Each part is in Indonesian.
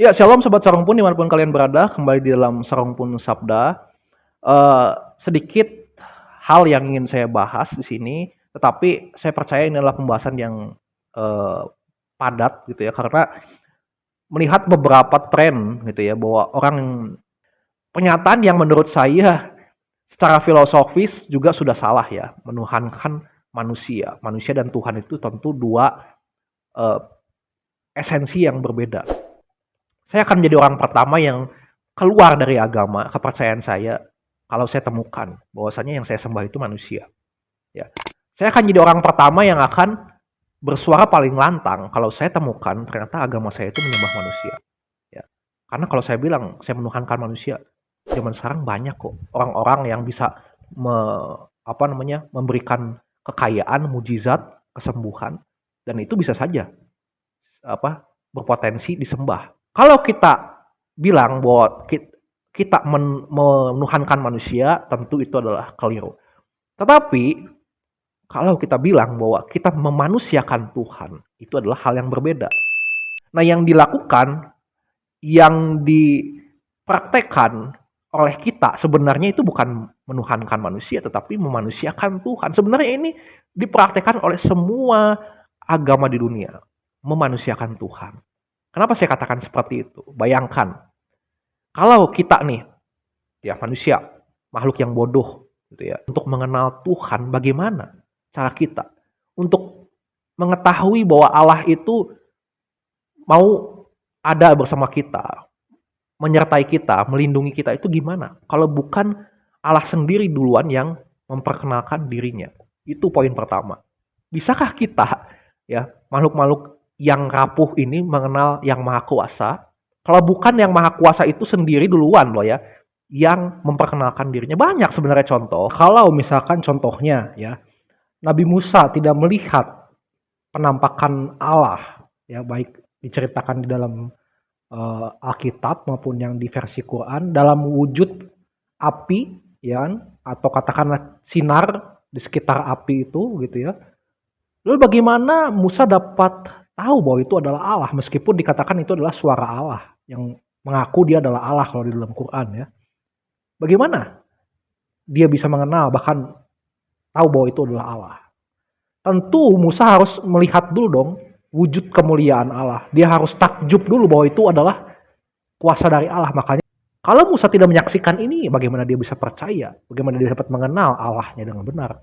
Ya, shalom sobat sarung pun dimanapun kalian berada, kembali di dalam sarung pun sabda. Sedikit hal yang ingin saya bahas di sini, tetapi saya percaya ini adalah pembahasan yang eh, padat gitu ya, karena melihat beberapa tren gitu ya, bahwa orang pernyataan yang menurut saya secara filosofis juga sudah salah ya, menuhankan manusia. Manusia dan Tuhan itu tentu dua eh, esensi yang berbeda. Saya akan menjadi orang pertama yang keluar dari agama kepercayaan saya kalau saya temukan bahwasanya yang saya sembah itu manusia. Ya, saya akan jadi orang pertama yang akan bersuara paling lantang kalau saya temukan ternyata agama saya itu menyembah manusia. Ya, karena kalau saya bilang saya menuhankan manusia, zaman sekarang banyak kok orang-orang yang bisa me, memberikan kekayaan, mujizat, kesembuhan, dan itu bisa saja berpotensi disembah. Kalau kita bilang bahwa kita menuhankan manusia, tentu itu adalah keliru. Tetapi kalau kita bilang bahwa kita memanusiakan Tuhan, itu adalah hal yang berbeda. Nah, yang dilakukan, yang dipraktekkan oleh kita sebenarnya itu bukan menuhankan manusia, tetapi memanusiakan Tuhan. Sebenarnya ini dipraktekkan oleh semua agama di dunia, memanusiakan Tuhan. Kenapa saya katakan seperti itu? Bayangkan, kalau kita nih, ya manusia, makhluk yang bodoh, gitu ya, untuk mengenal Tuhan, bagaimana cara kita untuk mengetahui bahwa Allah itu mau ada bersama kita, menyertai kita, melindungi kita, itu gimana? Kalau bukan Allah sendiri duluan yang memperkenalkan dirinya. Itu poin pertama. Bisakah kita, ya, makhluk-makhluk yang rapuh ini mengenal yang maha kuasa? Kalau bukan yang maha kuasa itu sendiri duluan loh ya, yang memperkenalkan dirinya. Banyak sebenarnya contoh. Kalau misalkan contohnya ya, Nabi Musa tidak melihat penampakan Allah, ya baik diceritakan di dalam Alkitab maupun yang di versi Quran dalam wujud api, ya, atau katakanlah sinar di sekitar api itu gitu ya. Lalu bagaimana Musa dapat tahu bahwa itu adalah Allah meskipun dikatakan itu adalah suara Allah yang mengaku dia adalah Allah kalau di dalam Quran ya. Bagaimana dia bisa mengenal bahkan tahu bahwa itu adalah Allah? Tentu Musa harus melihat dulu dong wujud kemuliaan Allah. Dia harus takjub dulu bahwa itu adalah kuasa dari Allah. Makanya kalau Musa tidak menyaksikan ini, bagaimana dia bisa percaya? Bagaimana dia dapat mengenal Allahnya dengan benar?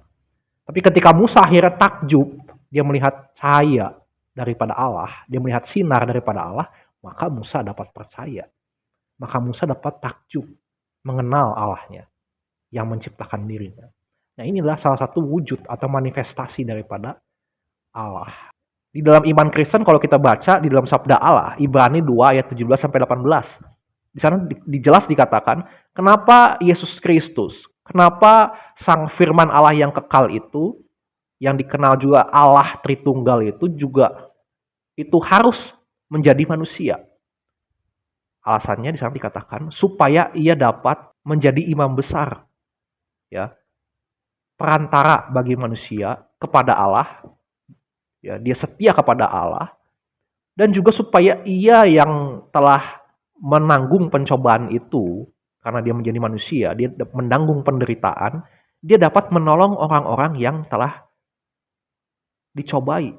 Tapi ketika Musa akhirnya takjub, dia melihat cahaya daripada Allah, dia melihat sinar daripada Allah, maka Musa dapat percaya. Maka Musa dapat takjub, mengenal Allahnya yang menciptakan dirinya. Nah, inilah salah satu wujud atau manifestasi daripada Allah. Di dalam iman Kristen kalau kita baca di dalam sabda Allah, Ibrani 2 ayat 17 sampai 18. Di sana dijelas dikatakan, kenapa Yesus Kristus, kenapa Sang Firman Allah yang kekal itu, yang dikenal juga Allah Tritunggal itu harus menjadi manusia. Alasannya di sana dikatakan supaya ia dapat menjadi imam besar, ya, perantara bagi manusia kepada Allah, ya, dia setia kepada Allah, dan juga supaya ia yang telah menanggung pencobaan itu, karena dia menjadi manusia, dia menanggung penderitaan, dia dapat menolong orang-orang yang telah dicobai,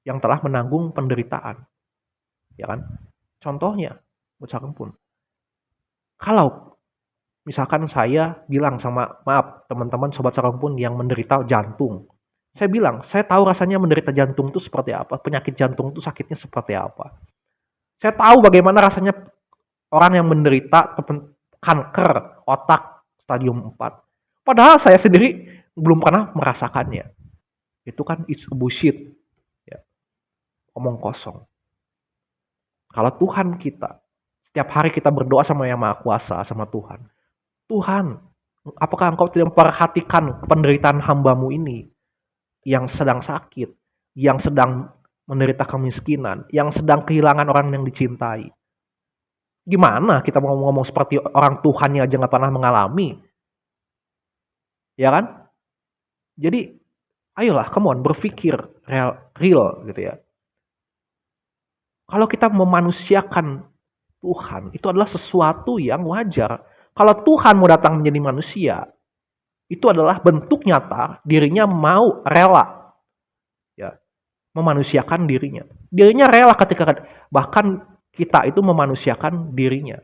yang telah menanggung penderitaan. Ya kan? Contohnya, misalkan pun, kalau misalkan saya bilang sama, maaf teman-teman sobat sarung pun yang menderita jantung, saya bilang, saya tahu rasanya menderita jantung itu seperti apa, penyakit jantung itu sakitnya seperti apa. Saya tahu bagaimana rasanya orang yang menderita kanker otak stadium 4. Padahal saya sendiri belum pernah merasakannya. Itu kan it's a bullshit. Ya, omong kosong. Kalau Tuhan kita, setiap hari kita berdoa sama Yang Maha Kuasa, sama Tuhan. Tuhan, apakah engkau tidak memperhatikan penderitaan hambamu ini yang sedang sakit, yang sedang menderita kemiskinan, yang sedang kehilangan orang yang dicintai? Gimana kita mau ngomong seperti orang Tuhannya aja nggak pernah mengalami, ya kan? Jadi, ayolah, come on, berpikir real gitu ya. Kalau kita memanusiakan Tuhan itu adalah sesuatu yang wajar. Kalau Tuhan mau datang menjadi manusia, itu adalah bentuk nyata dirinya mau rela ya memanusiakan dirinya. Dirinya rela ketika bahkan kita itu memanusiakan dirinya.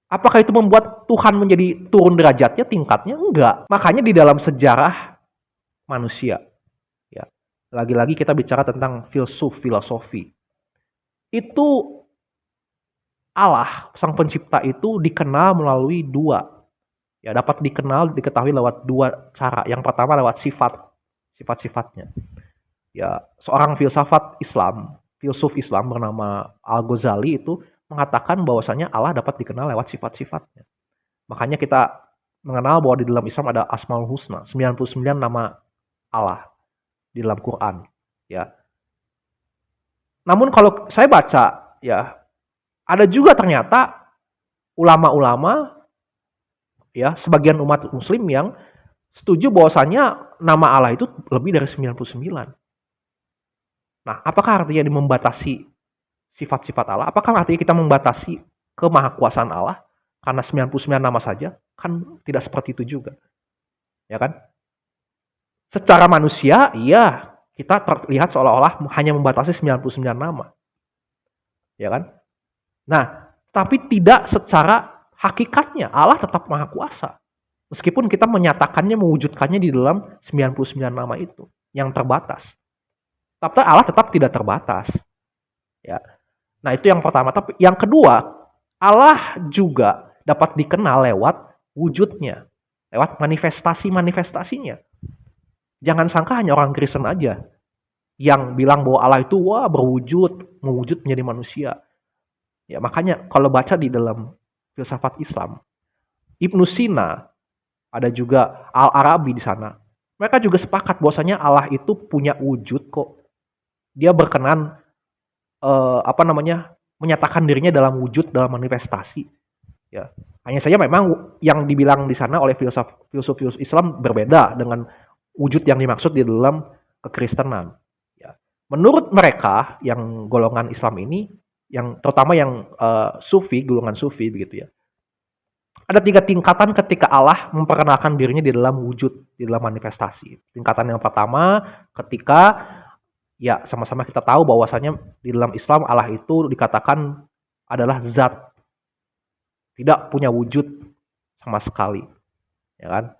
Apakah itu membuat Tuhan menjadi turun derajatnya, tingkatnya? Enggak. Makanya di dalam sejarah manusia, ya, lagi-lagi kita bicara tentang filosofi. Itu Allah, sang pencipta itu dikenal melalui dua. Ya, dapat diketahui lewat dua cara. Yang pertama lewat sifat-sifatnya. Ya, seorang filsuf Islam bernama Al-Ghazali itu mengatakan bahwasanya Allah dapat dikenal lewat sifat-sifatnya. Makanya kita mengenal bahwa di dalam Islam ada Asmaul Husna, 99 nama Allah di dalam Quran, ya. Namun kalau saya baca, ya, ada juga ternyata ulama-ulama, ya, sebagian umat muslim yang setuju bahwasanya nama Allah itu lebih dari 99. Nah, apakah artinya membatasi sifat-sifat Allah? Apakah artinya kita membatasi kemahakuasaan Allah karena 99 nama saja? Kan tidak seperti itu juga. Ya kan? Secara manusia, iya, kita terlihat seolah-olah hanya membatasi 99 nama. Ya kan? Nah, tapi tidak secara hakikatnya. Allah tetap maha kuasa. Meskipun kita menyatakannya, mewujudkannya di dalam 99 nama itu yang terbatas. Tapi Allah tetap tidak terbatas. Ya. Nah, itu yang pertama. Tapi yang kedua, Allah juga dapat dikenal lewat wujudnya, lewat manifestasinya. Jangan sangka hanya orang Kristen aja yang bilang bahwa Allah itu mewujud menjadi manusia. Ya, makanya kalau baca di dalam filsafat Islam, Ibnu Sina, ada juga Al-Arabi di sana. Mereka juga sepakat bahwasanya Allah itu punya wujud kok. Dia berkenan menyatakan dirinya dalam wujud, dalam manifestasi. Ya, hanya saja memang yang dibilang di sana oleh filsuf Islam berbeda dengan wujud yang dimaksud di dalam kekristenan. Ya. Menurut mereka yang golongan Islam ini, yang terutama yang golongan sufi begitu ya. Ada 3 tingkatan ketika Allah memperkenalkan dirinya di dalam wujud, di dalam manifestasi. Tingkatan yang pertama ketika ya sama-sama kita tahu bahwasanya di dalam Islam Allah itu dikatakan adalah zat, tidak punya wujud sama sekali, ya kan?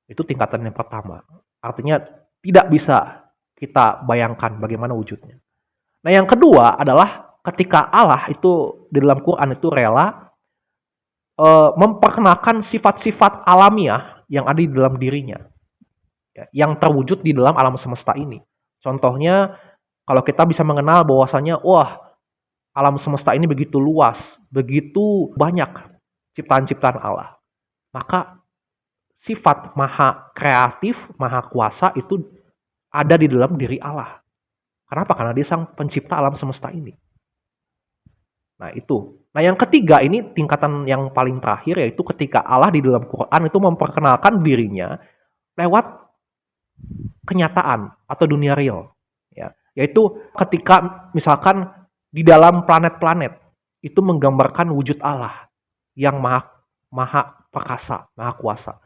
Itu tingkatan yang pertama. Artinya tidak bisa kita bayangkan bagaimana wujudnya. Nah, yang kedua adalah ketika Allah itu di dalam Quran itu rela memperkenalkan sifat-sifat alamiah yang ada di dalam dirinya, ya, yang terwujud di dalam alam semesta ini. Contohnya, kalau kita bisa mengenal bahwasanya, wah, alam semesta ini begitu luas, begitu banyak ciptaan-ciptaan Allah. Maka sifat maha kreatif, maha kuasa itu ada di dalam diri Allah. Kenapa? Karena dia sang pencipta alam semesta ini. Nah, itu. Nah, yang ketiga ini tingkatan yang paling terakhir, yaitu ketika Allah di dalam Quran itu memperkenalkan dirinya lewat kenyataan atau dunia real. Ya, yaitu ketika misalkan di dalam planet-planet itu menggambarkan wujud Allah yang maha perkasa, maha kuasa.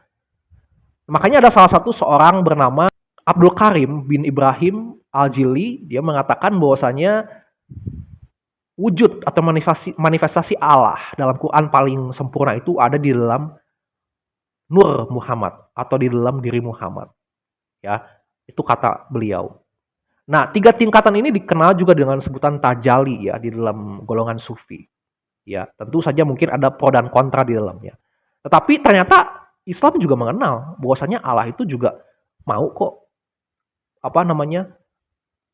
Makanya ada salah satu seorang bernama Abdul Karim bin Ibrahim Al-Jili, dia mengatakan bahwasanya wujud atau manifestasi Allah dalam Quran paling sempurna itu ada di dalam Nur Muhammad atau di dalam diri Muhammad. Ya, itu kata beliau. Nah, 3 tingkatan ini dikenal juga dengan sebutan tajali ya di dalam golongan sufi. Ya, tentu saja mungkin ada pro dan kontra di dalamnya. Tetapi ternyata Islam juga mengenal bahwasanya Allah itu juga mau kok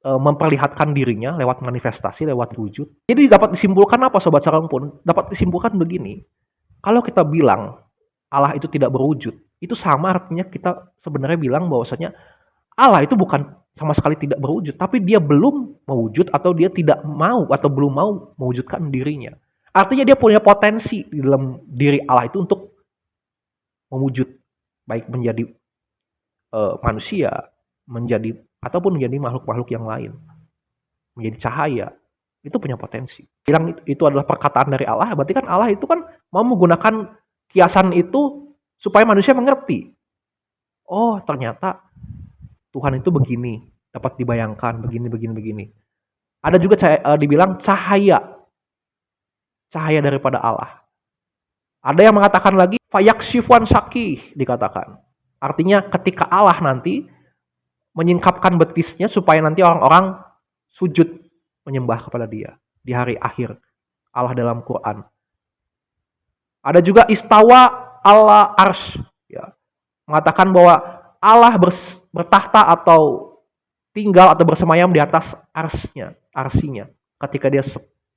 memperlihatkan dirinya lewat manifestasi, lewat wujud. Jadi dapat disimpulkan apa Sobat Sarang pun? Dapat disimpulkan begini, kalau kita bilang Allah itu tidak berwujud, itu sama artinya kita sebenarnya bilang bahwasanya Allah itu bukan sama sekali tidak berwujud, tapi dia belum mewujud atau dia tidak mau atau belum mau mewujudkan dirinya. Artinya dia punya potensi di dalam diri Allah itu untuk mewujud, baik menjadi manusia, ataupun menjadi makhluk-makhluk yang lain, menjadi cahaya, itu punya potensi. Bilang itu adalah perkataan dari Allah, berarti kan Allah itu kan mau menggunakan kiasan itu supaya manusia mengerti. Oh, ternyata Tuhan itu begini, dapat dibayangkan begini begini begini. Ada juga dibilang cahaya daripada Allah. Ada yang mengatakan lagi fayaksifwan syaki dikatakan. Artinya ketika Allah nanti menyingkapkan betisnya supaya nanti orang-orang sujud menyembah kepada Dia di hari akhir. Allah dalam Quran. Ada juga istawa ala ars, ya, mengatakan bahwa Allah bertahta atau tinggal atau bersemayam di atas arsinya ketika Dia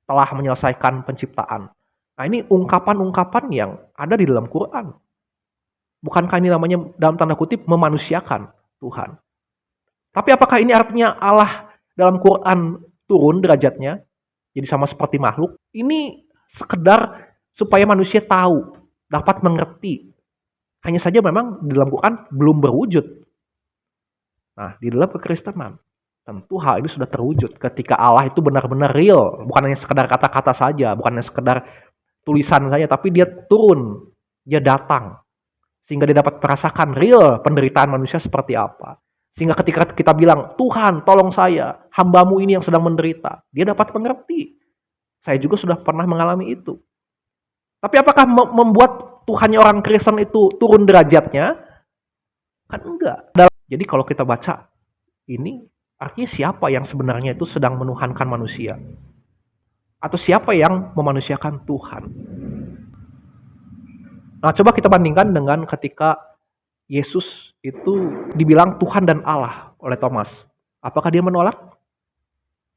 telah menyelesaikan penciptaan. Nah, ini ungkapan-ungkapan yang ada di dalam Quran. Bukankah ini namanya dalam tanda kutip memanusiakan Tuhan? Tapi apakah ini artinya Allah dalam Quran turun derajatnya jadi sama seperti makhluk? Ini sekedar supaya manusia tahu, dapat mengerti. Hanya saja memang di dalam Quran belum berwujud. Nah, di dalam kekristenan tentu hal ini sudah terwujud ketika Allah itu benar-benar real, bukan hanya sekedar kata-kata saja, bukan hanya sekedar tulisan saja, tapi Dia turun, Dia datang, sehingga Dia dapat merasakan real penderitaan manusia seperti apa. Sehingga ketika kita bilang, Tuhan tolong saya, hambamu ini yang sedang menderita, Dia dapat mengerti. Saya juga sudah pernah mengalami itu. Tapi apakah membuat Tuhannya orang Kristen itu turun derajatnya? Kan enggak. Jadi kalau kita baca ini, artinya siapa yang sebenarnya itu sedang menuhankan manusia? Atau siapa yang memanusiakan Tuhan? Nah, coba kita bandingkan dengan ketika Yesus itu dibilang Tuhan dan Allah oleh Thomas. Apakah dia menolak?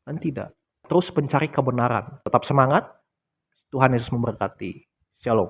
Kan tidak. Terus mencari kebenaran. Tetap semangat. Tuhan Yesus memberkati. Shalom.